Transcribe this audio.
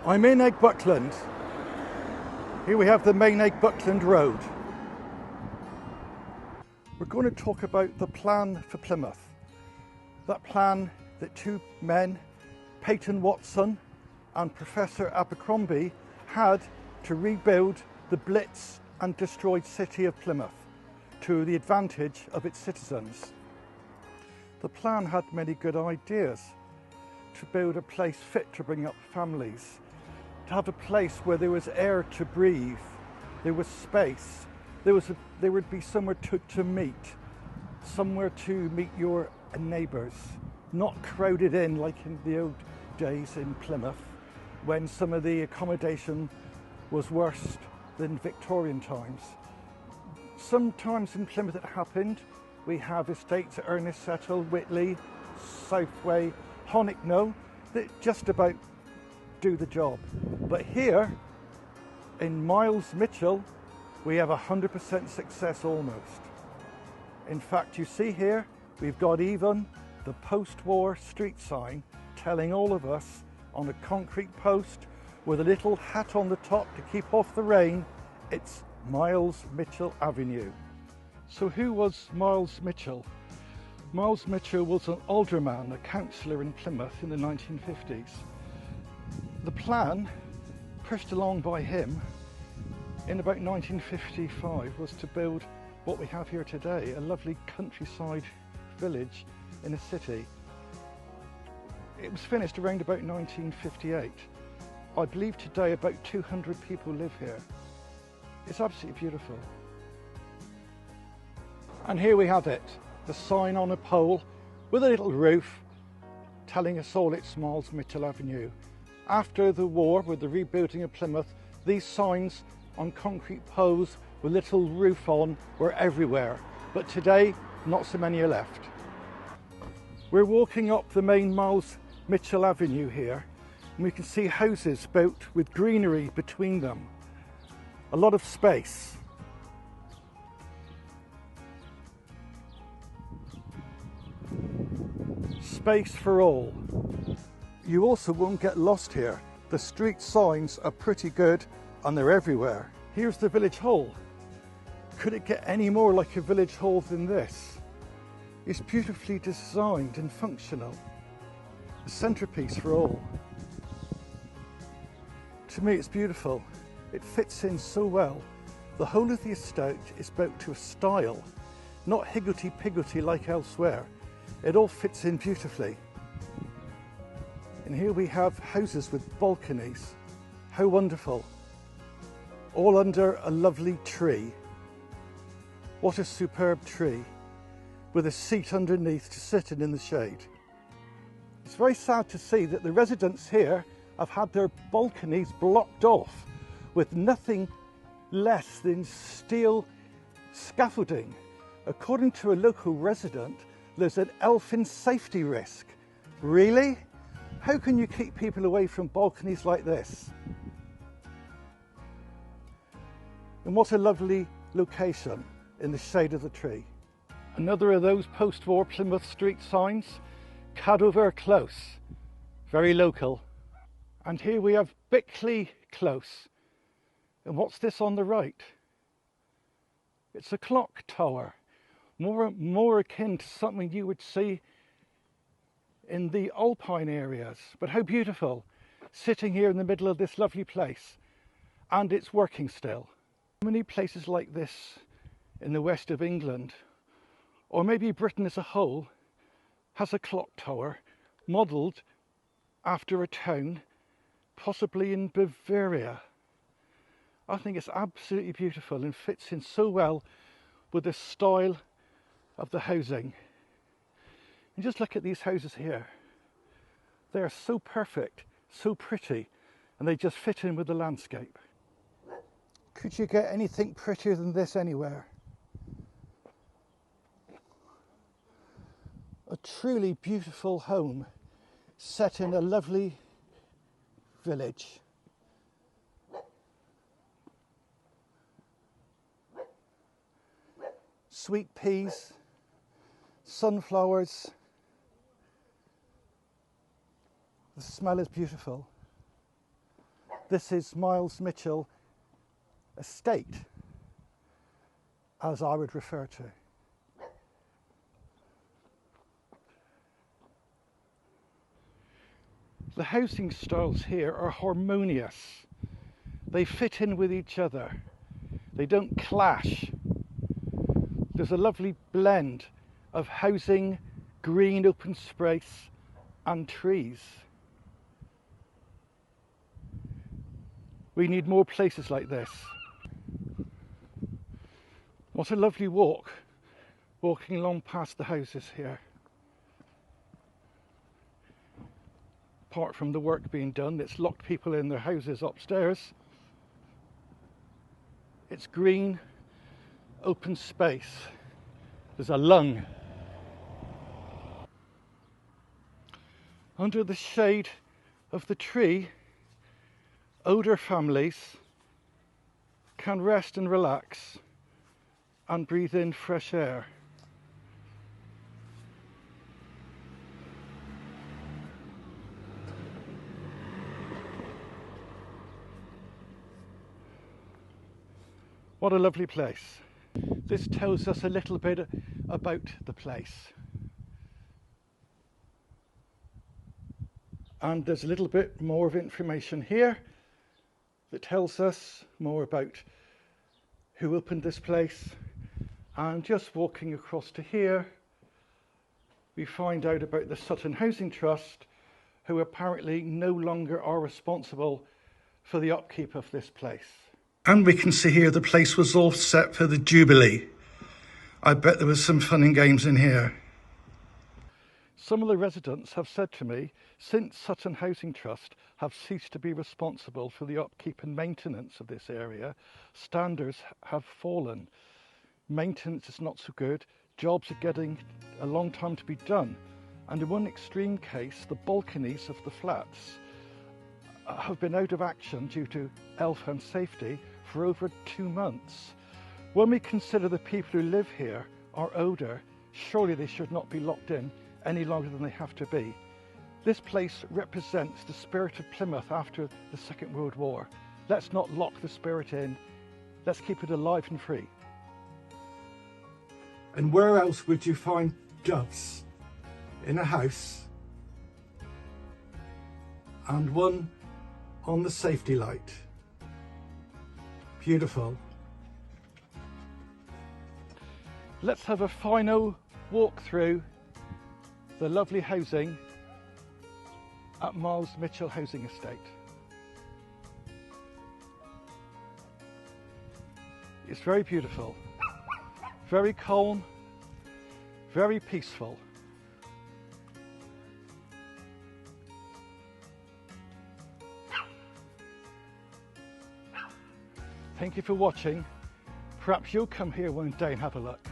I'm in EGGBUCKLAND. Here we have the main EGGBUCKLAND road. We're going to talk about the plan for Plymouth. That plan that two men, Paton Watson and Professor Abercrombie, had to rebuild the blitzed and destroyed city of Plymouth to the advantage of its citizens. The plan had many good ideas: to build a place fit to bring up families, to have a place where there was air to breathe, there was space, there would be somewhere to meet your neighbours, not crowded in like in the old days in Plymouth, when some of the accommodation was worse than Victorian times. Sometimes in Plymouth it happened. We have estates at Ernest Settle, Whitley, Southway, Honnicknoe that just about do the job. But here in Miles Mitchell we have 100% success almost. In fact, you see here we've got even the post-war street sign telling all of us on a concrete post with a little hat on the top to keep off the rain, it's Miles Mitchell Avenue. So who was Miles Mitchell? Miles Mitchell was an alderman, a councillor in Plymouth in the 1950s. The plan, pushed along by him in about 1955, was to build what we have here today, a lovely countryside village in a city. It was finished around about 1958. I believe today about 200 people live here. It's absolutely beautiful. And here we have it, the sign on a pole with a little roof telling us all it's Miles Mitchell Avenue. After the war, with the rebuilding of Plymouth, these signs on concrete poles with little roof on were everywhere, but today not so many are left. We're walking up the main Miles Mitchell Avenue here, and we can see houses built with greenery between them. A lot of space. Space for all. You also won't get lost here. The street signs are pretty good and they're everywhere. Here's the village hall. Could it get any more like a village hall than this? It's beautifully designed and functional. A centrepiece for all. To me it's beautiful. It fits in so well. The whole of the estate is built to a style, not higgledy-piggledy like elsewhere. It all fits in beautifully. And here we have houses with balconies. How wonderful. All under a lovely tree. What a superb tree, with a seat underneath to sit in the shade. It's very sad to see that the residents here have had their balconies blocked off with nothing less than steel scaffolding. According to a local resident, there's an elfin safety risk. Really? How can you keep people away from balconies like this? And what a lovely location in the shade of the tree. Another of those post-war Plymouth street signs, Cadover Close, very local. And here we have Bickley Close. And what's this on the right? It's a clock tower, more akin to something you would see in the alpine areas. But how beautiful, sitting here in the middle of this lovely place, and it's working still. Many places like this in the west of England, or maybe Britain as a whole, has a clock tower modelled after a town, possibly in Bavaria. I think it's absolutely beautiful and fits in so well with the style of the housing. And just look at these houses here. They are so perfect, so pretty, and they just fit in with the landscape. Could you get anything prettier than this anywhere? A truly beautiful home set in a lovely village. Sweet peas, sunflowers. The smell is beautiful. This is Miles Mitchell Estate, as I would refer to. The housing styles here are harmonious. They fit in with each other. They don't clash. There's a lovely blend of housing, green open space and trees. We need more places like this. What a lovely walk, walking along past the houses here. Apart from the work being done that's locked people in their houses upstairs, it's green, open space. There's a lung. Under the shade of the tree, older families can rest and relax and breathe in fresh air. What a lovely place. This tells us a little bit about the place. And there's a little bit more of information here that tells us more about who opened this place. And just walking across to here, we find out about the Sutton Housing Trust, who apparently no longer are responsible for the upkeep of this place. And we can see here the place was all set for the Jubilee. I bet there was some fun and games in here. Some of the residents have said to me, since Sutton Housing Trust have ceased to be responsible for the upkeep and maintenance of this area, standards have fallen. Maintenance is not so good, jobs are getting a long time to be done. And in one extreme case, the balconies of the flats have been out of action due to health and safety for over 2 months. When we consider the people who live here are older, surely they should not be locked in any longer than they have to be. This place represents the spirit of Plymouth after the Second World War. Let's not lock the spirit in, let's keep it alive and free. And where else would you find doves in a house and one on the safety light? Beautiful. Let's have a final walk through the lovely housing at Miles Mitchell Housing Estate. It's very beautiful, very calm, very peaceful. Thank you for watching. Perhaps you'll come here one day and have a look.